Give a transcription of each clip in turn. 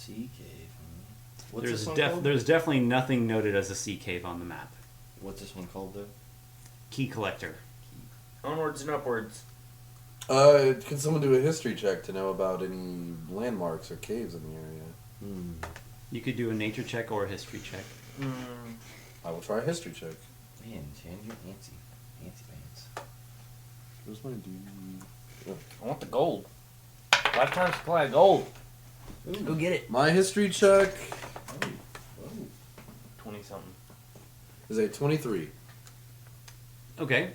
Sea cave. What's this one called? There's definitely nothing noted as a sea cave on the map. What's this one called, though? Key collector. Onwards and upwards. Can someone do a history check to know about any landmarks or caves in the area? You could do a nature check or a history check. I will try a history check. Man, Shannon, you're antsy. Antsy pants. Where's my dude? I want the gold. Lifetime supply of gold. Ooh. Go get it. My history check 20-something. is a 23. Okay.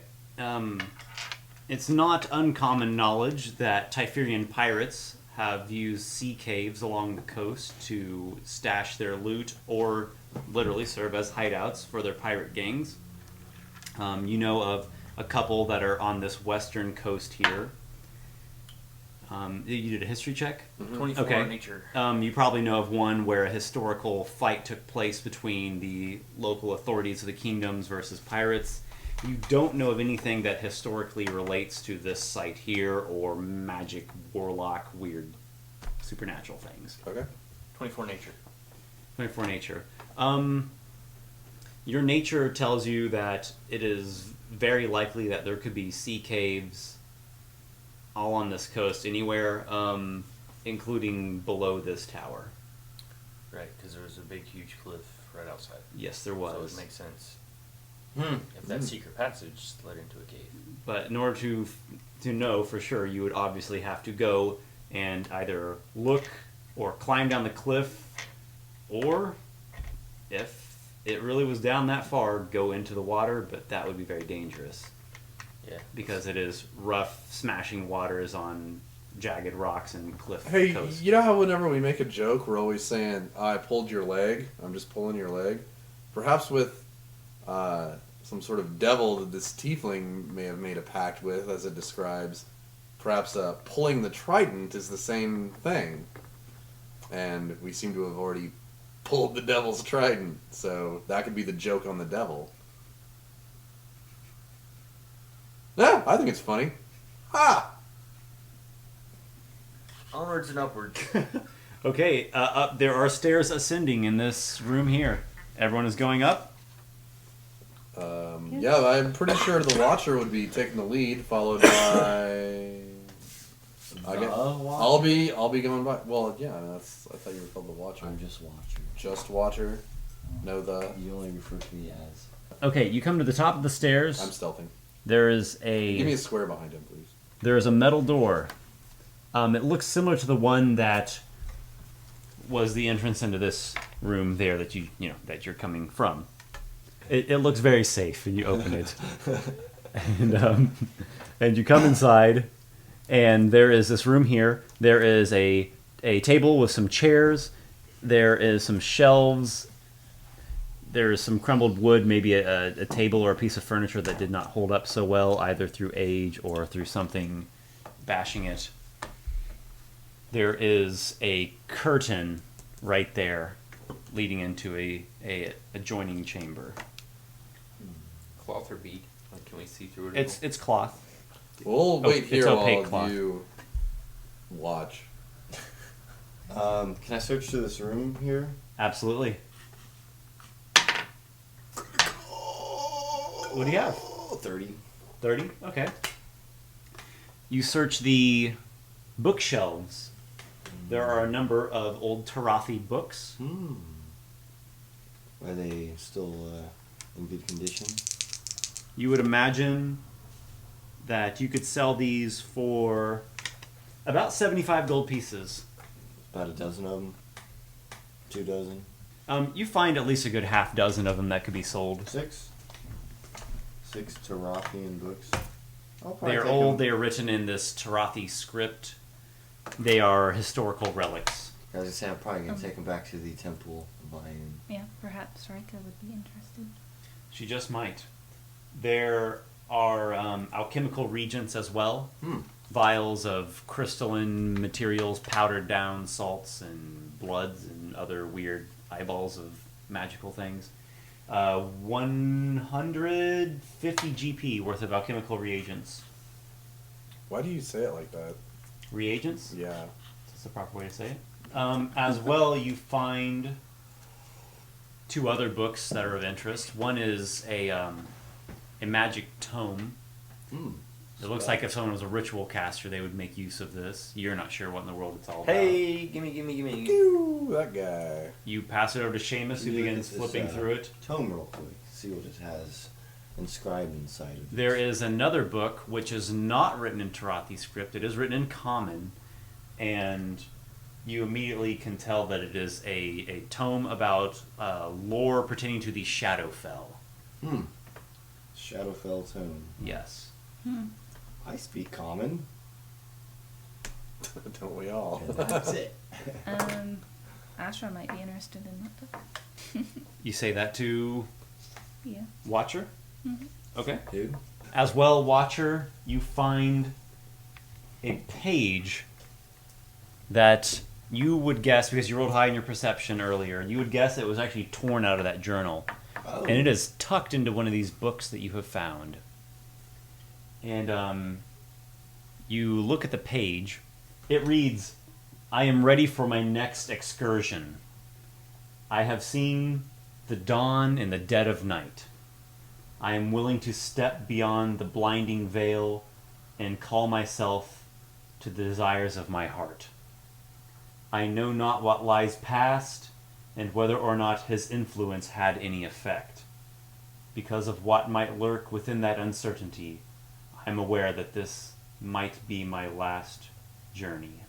It's not uncommon knowledge that Typherian pirates have used sea caves along the coast to stash their loot or literally serve as hideouts for their pirate gangs. You know of a couple that are on this western coast here. You did a history check? 24 Okay. nature. You probably know of one where a historical fight took place between the local authorities of the kingdoms versus pirates. You don't know of anything that historically relates to this site here or magic, warlock, weird, supernatural things. Okay. 24 nature. 24 nature. Your nature tells you that it is very likely that there could be sea caves all on this coast, anywhere, including below this tower. Right, because there was a big, huge cliff right outside. Yes, there was. So it would make sense. If that secret passage led into a cave. But in order to know for sure, you would obviously have to go and either look or climb down the cliff, or if it really was down that far, go into the water, but that would be very dangerous. Yeah. Because it is rough, smashing waters on jagged rocks and cliff Hey, coast. you know how whenever we make a joke, we're always saying, I pulled your leg? I'm just pulling your leg? Perhaps with some sort of devil that this tiefling may have made a pact with, as it describes, perhaps pulling the trident is the same thing. And we seem to have already pulled the devil's trident, so that could be the joke on the devil. Yeah, I think it's funny. Ha! Onwards and upwards. Okay, there are stairs ascending in this room here. Everyone is going up? Yeah, I'm pretty sure the Watcher would be taking the lead, followed by... I'll be going by... Well, yeah, I thought you were called the Watcher. I'm just Watcher. Just Watcher. No, You only refer to me as... Okay, you come to the top of the stairs. I'm stealthing. There is Give me a square behind him, please. There is a metal door. It looks similar to the one that was the entrance into this room there that that you're coming from. It looks very safe, and you open it, and you come inside, and there is this room here. There is a table with some chairs. There is some shelves. There is some crumbled wood, maybe a table or a piece of furniture that did not hold up so well, either through age or through something bashing it. There is a curtain right there leading into a adjoining chamber. Cloth or bead? Like, can we see through it? It's cloth. We'll wait here opaque while cloth. you watch. Can I search through this room here? Absolutely. What do you have? 30. 30? Okay. You search the bookshelves. There are a number of old Tarathi books. Are they still in good condition? You would imagine that you could sell these for about 75 gold pieces. About a dozen of them? 2 dozen? You find at least a good half dozen of them that could be sold. 6 Tarathian books. They are old. They are written in this Tarathi script. They are historical relics. As I say, I'm probably going to take them back to the temple and buy them. Yeah, perhaps Rika would be interested. She just might. There are alchemical reagents as well. Vials of crystalline materials, powdered down salts and bloods and other weird eyeballs of magical things. 150 GP worth of alchemical reagents. Why do you say it like that? Reagents? Yeah. That's the proper way to say it. As well, you find 2 other books that are of interest. One is a magic tome. It looks like if someone was a ritual caster, they would make use of this. You're not sure what in the world it's all about. Hey, gimme. Ew, that guy. You pass it over to Schamus, who begins flipping through it. Tome real quick. See what it has inscribed inside of it. There is another book which is not written in Tarathi script. It is written in Common, and you immediately can tell that it is a tome about lore pertaining to the Shadowfell. Shadowfell tome. Yes. I speak common. Don't we all? And that's it. Ashra might be interested in that book. You say that to Yeah. Watcher? Mhm. Okay. Dude. As well, Watcher, you find a page that you would guess, because you rolled high in your perception earlier, you would guess it was actually torn out of that journal. Oh. And it is tucked into one of these books that you have found. And you look at the page. It reads, "I am ready for my next excursion. I have seen the dawn in the dead of night. I am willing to step beyond the blinding veil and call myself to the desires of my heart. I know not what lies past and whether or not his influence had any effect. Because of what might lurk within that uncertainty, I am aware that this might be my last journey.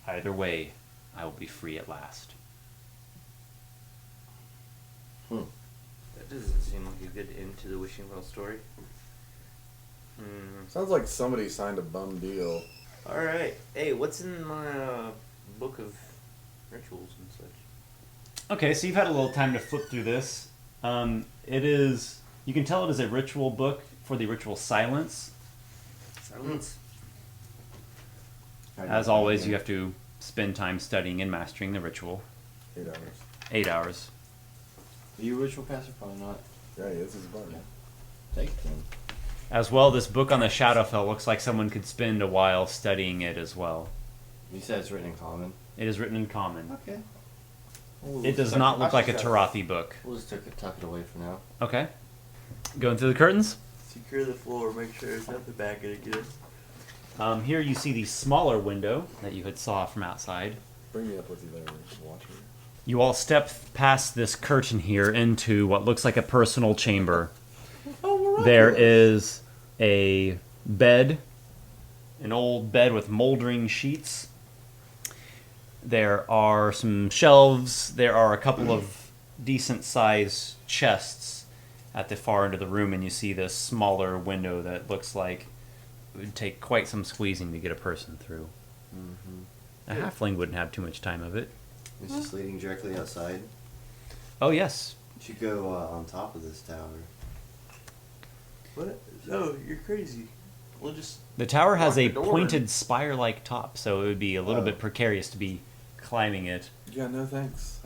Either way, I will be free at last." That doesn't seem like a good end to the Wishing Well story. Sounds like somebody signed a bum deal. Alright. Hey, what's in my book of rituals and such? Okay, so you've had a little time to flip through this. It is, you can tell it is a ritual book for the ritual silence. Silence. As always, you have to spend time studying and mastering the ritual. 8 hours. 8 hours. Are you a ritual caster? Probably not. Yeah, he is his button. Yeah. Take it then. As well, this book on the Shadowfell looks like someone could spend a while studying it as well. You said it's written in common. It is written in Common. Okay. It does not look like a Tarathi book. We'll just tuck it away for now. Okay. Going through the curtains. Secure the floor, make sure there's nothing back in it good. Here you see the smaller window that you had saw from outside. Bring me up with you there, Watcher. You all step past this curtain here into what looks like a personal chamber. There is a bed, an old bed with moldering sheets. There are some shelves. There are a couple of decent-sized chests at the far end of the room, and you see this smaller window that looks like it would take quite some squeezing to get a person through. A halfling wouldn't have too much time of it. It's just leading directly outside. Oh, yes. You should go on top of this tower. What? No, you're crazy. We'll just... The tower has Lock a the door. pointed spire-like top, so it would be a little bit precarious to be climbing it. Yeah, no thanks.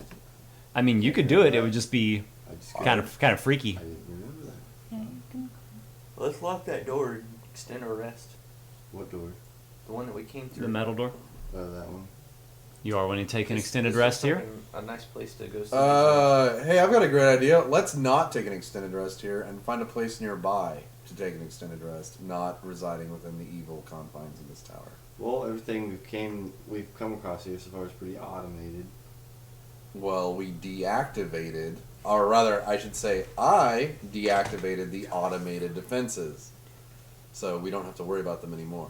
I mean, you could do it. It would just be I just kind of freaky. I didn't remember that. Yeah, you can. Let's lock that door and extend our rest. What door? The one that we came through. The metal door. Oh, that one. You are wanting to take an This- extended this rest is here? fucking A nice place to go. Hey, I've got a great idea. Let's not take an extended rest here and find a place nearby to take an extended rest, not residing within the evil confines of this tower. Well, everything we've come across here so far is pretty automated. Well, we deactivated, or rather, I should say, I deactivated the automated defenses. So we don't have to worry about them anymore.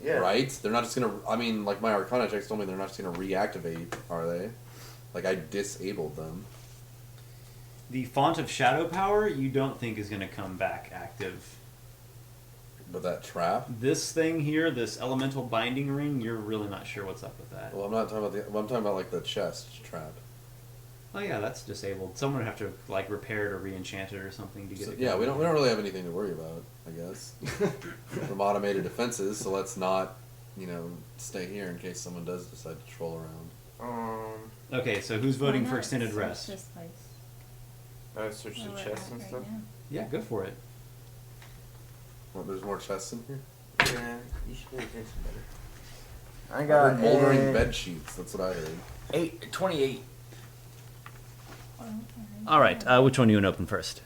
Yeah. Right? They're not just gonna, I mean, like my Arcana checks told me they're not just gonna reactivate, are they? Like, I disabled them. The font of shadow power you don't think is going to come back active. But that trap? This thing here, this elemental binding ring, you're really not sure what's up with that. Well, I'm not talking about I'm talking about, like, the chest trap. Oh yeah, that's disabled. Someone would have to like repair it or re-enchant it or something to get So, it. yeah, going. we don't really have anything to worry about, I guess. From automated defenses, so let's not, stay here in case someone does decide to troll around. Okay, so who's voting Why for not extended search rest? this place? Search Where the we're chests at and right stuff. now. Yeah, go for it. Well, there's more chests in here? Yeah, you should pay attention better. I I got heard moldering bed sheets. That's what I heard. 28. All right. Which one do you want to open first?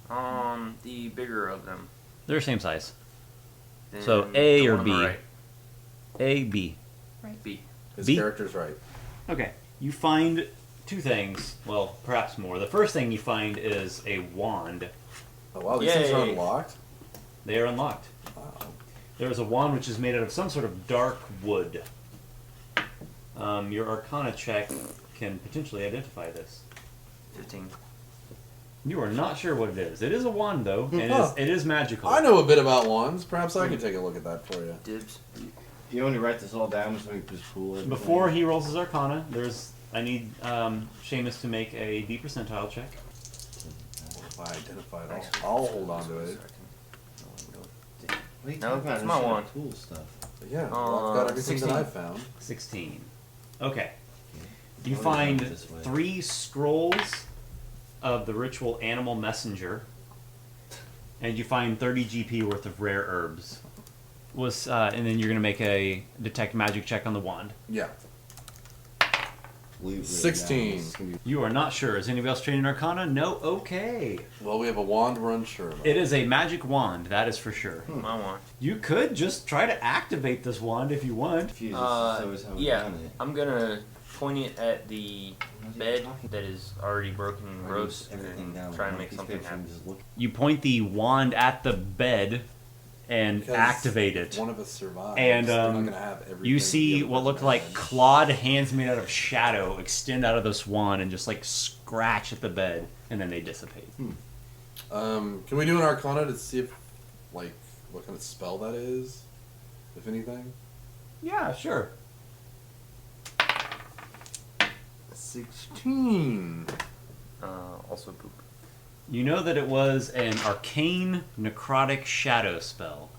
The bigger of them. They're the same size. Then So A the or one on the B? right. A, B. B. His B? character's right. Okay. You find two things. Well, perhaps more. The first thing you find is a wand. Oh wow, these things are Yay. unlocked. They are unlocked. Wow. There is a wand which is made out of some sort of dark wood. Your Arcana check can potentially identify this. 15. You are not sure what it is. It is a wand, though, and Huh. it is magical. I know a bit about wands. Perhaps I can take a look at that for you. Dibs. You want me to write this all down so we can just pull it? Before he rolls his Arcana, I need Schamus to make a D percentile check. If I identify it, I'll hold on to it. What are you No, talking about? that's I'm my just one. Cool stuff. But yeah, well, I've got everything 16. that I've found. 16. Okay. You I'll find go this way. 3 scrolls of the ritual Animal Messenger, and you find 30 GP worth of rare herbs. And then you're going to make a detect magic check on the wand. Yeah. Blue written 16. down. It's gonna be- You are not sure. Is anybody else training Arcana? No? Okay. Well, we have a wand we're unsure about. It is a magic wand, that is for sure. My one. You could just try to activate this wand if you want. Confused. This is always how we've Yeah. done it. I'm gonna point it at the What are you bed talking that is already broken and Write gross everything and down. try and on a make piece of something paper and happen. just look. You point the wand at the bed and Because activate if it. one of us survives, And they're not gonna have everything you the see other what person look like has. clawed hands made out of shadow extend out of this wand and just like scratch at the bed, and then they dissipate. Can we do an Arcana to see if, like, what kind of spell that is, if anything? Yeah, sure. 16. Also poop. You know that it was an arcane necrotic shadow spell.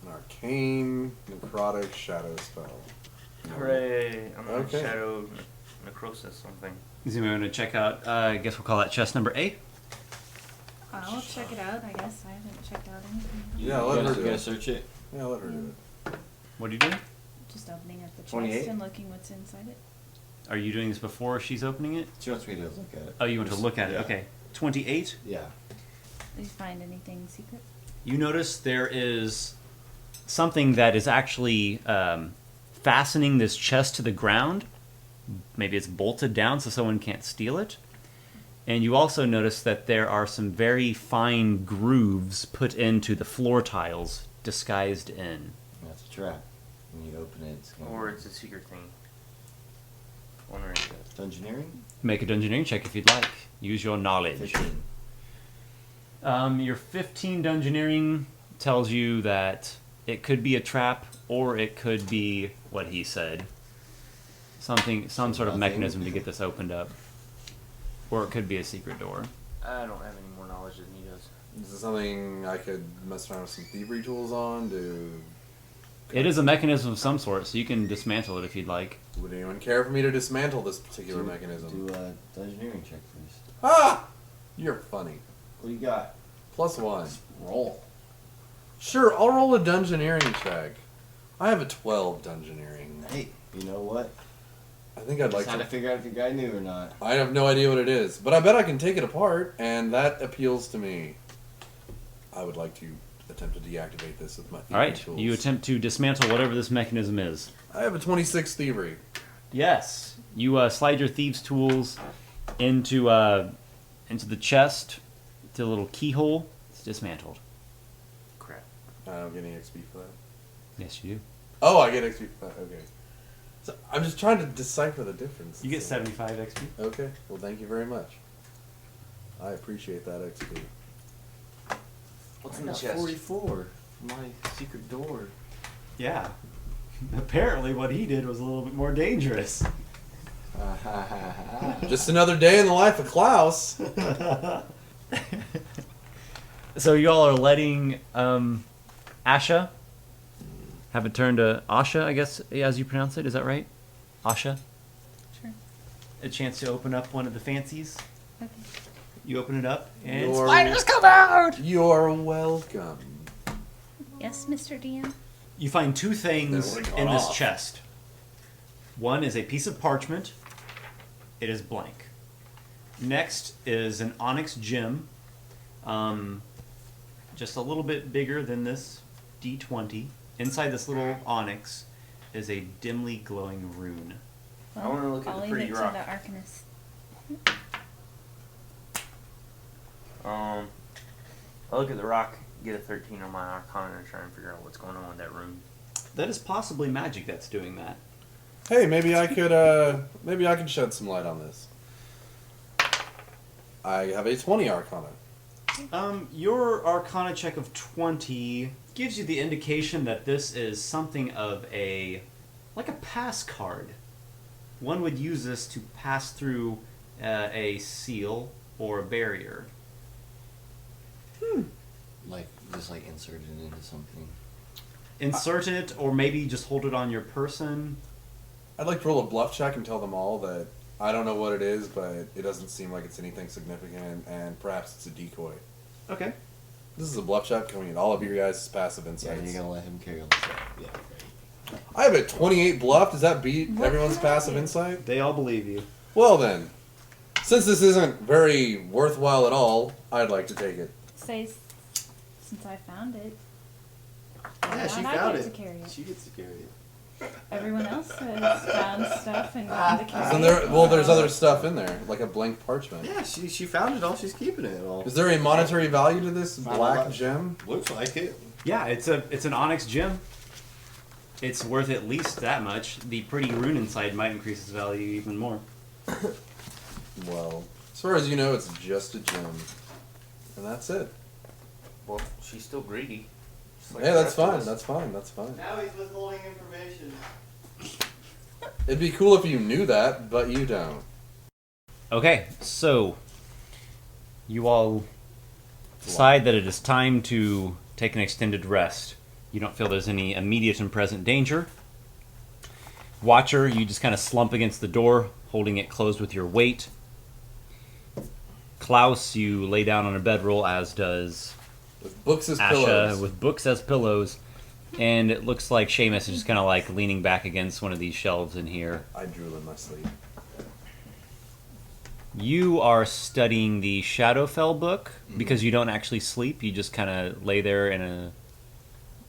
An arcane necrotic shadow spell. Hooray! I'm on Okay. shadow necrosis something. Is anyone going to check out? I guess we'll call that chest number A. I'll check it out, I guess. I haven't checked out anything. Yeah, let her do You gotta it. search it. Yeah, let her do it. What are you doing? Just opening up the chest 28? and looking what's inside it. Are you doing this before she's opening it? She wants me to look at it. Oh, you want to look at it? Yeah. Okay. 28. Yeah. Did you find anything secret? You notice there is something that is actually fastening this chest to the ground. Maybe it's bolted down so someone can't steal it. And you also notice that there are some very fine grooves put into the floor tiles, disguised in. That's a trap. When you open it, it's gonna Or it's a secret thing. One or the other. Dungeoneering? Make a dungeoneering check if you'd like. Use your knowledge. 15. Your 15 dungeoneering tells you that it could be a trap, or it could be what he said. Some sort of Nothing. mechanism to get this opened up. Or it could be a secret door. I don't have any more knowledge than he does. Is this something I could mess around with some thievery tools on? It is a mechanism of some sort, so you can dismantle it if you'd like. Would anyone care for me to dismantle this particular mechanism? Do a dungeoneering check first. Ah! You're funny. What do you got? +1. Roll. Sure, I'll roll a dungeoneering check. I have a 12 dungeoneering. Hey, you know what? I think I'd like Just had to to... figure out if your guy knew or not. I have no idea what it is, but I bet I can take it apart, and that appeals to me. I would like to attempt to deactivate this with my thievery Alright, tools. you attempt to dismantle whatever this mechanism is. I have a 26 thievery. Yes. You slide your thieves' tools into the chest, to a little keyhole. It's dismantled. Crap. I don't get any XP for that. Yes, you do. Oh, I get XP for that. Okay. So I'm just trying to decipher the difference. You get 75 XP. Okay. Well, thank you very much. I appreciate that XP. What's I in the got chest? 44. My secret door. Yeah. Apparently what he did was a little bit more dangerous. Just another day in the life of Klause. So y'all are letting Asha have it turn to Asha, I guess, as you pronounce it. Is that right? Asha? Sure. A chance to open up one of the fancies. Okay. You open it up, and You're- spiders come out! You're welcome. Yes, Mr. DM? You find two things That would've in gone this off. chest. One is a piece of parchment. It is blank. Next is an onyx gem, just a little bit bigger than this D20. Inside this little onyx is a dimly glowing rune. I wanna look at I'll the leave pretty it rock. to the Arcanist. I'll look at the rock, get a 13 on my Arcana, and try and figure out what's going on with that room. That is possibly magic that's doing that. Hey, maybe I could shed some light on this. I have a 20 Arcana. Your Arcana check of 20 gives you the indication that this is something of like a pass card. One would use this to pass through a seal or a barrier. Like, just like insert it into something. Insert it, or maybe just hold it on your person. I'd like to roll a bluff check and tell them all that I don't know what it is, but it doesn't seem like it's anything significant, and perhaps it's a decoy. Okay. This is a bluff check coming in all of your guys' passive Yeah, insights. you're gonna let him carry all this out. Yeah, right. I have a 28 bluff. Does that beat What everyone's high? passive insight? They all believe you. Well then, since this isn't very worthwhile at all, I'd like to take it. Say, since I found it. Yeah, why she don't I found get it. to carry it? She gets to carry it. Everyone else has found stuff and gotten to carry Isn't it. there's other stuff in there, like a blank parchment. Yeah, she found it all. She's keeping it all. Is there a monetary value to this Not a black lot. gem? Looks like it. Yeah, it's an onyx gem. It's worth at least that much. The pretty rune inside might increase its value even more. Well, as far as you know, it's just a gem. And that's it. Well, she's still greedy. Just like Yeah, the that's rest of fine. us. That's fine. That's fine. Now he's withholding information. It'd be cool if you knew that, but you don't. Okay, so you all decide that it is time to take an extended rest. You don't feel there's any immediate and present danger. Watcher, you just kind of slump against the door, holding it closed with your weight. Klaus, you lay down on a bedroll, as does With books as Asha, pillows. with books as pillows. And it looks like Schamus is just kind of like leaning back against one of these shelves in here. I drool in my sleep. You are studying the Shadowfell book because you don't actually sleep. You just kind of lay there in a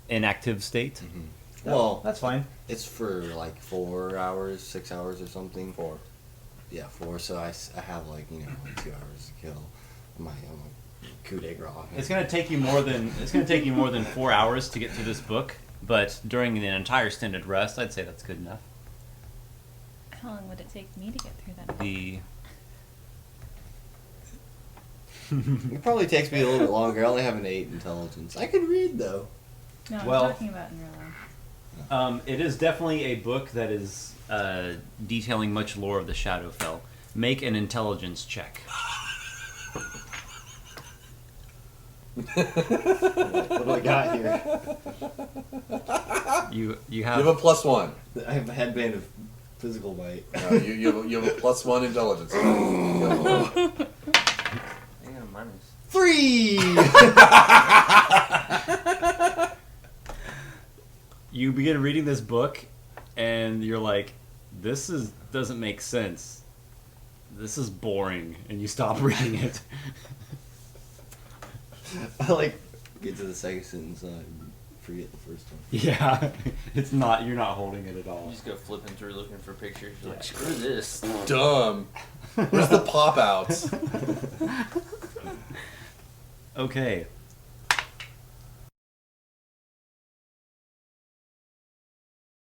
inactive state. Well, That's fine. it's for like 4 hours, 6 hours or something. 4. Yeah, 4. So I have like, like 2 hours to kill my coup de grace. It's going to take you more than 4 hours to get through this book, but during an entire extended rest, I'd say that's good enough. How long would it take me to get through that? It probably takes me a little bit longer. I only have an 8 intelligence. I could read though. No, I'm Well- talking about in real life. It is definitely a book that is detailing much lore of the Shadowfell. Make an intelligence check. What do I got here? You You have have a +1. I have a headband of physical might. No, you have a +1 intelligence. I got a minus. 3! you begin reading this book, and you're like, doesn't make sense. This is boring, and you stop reading it. I like get to the second sentence and I forget the first one. Yeah, you're not holding it at all. You just go flipping through looking for pictures. You're like, screw this. Dumb. Where's the pop outs? Okay,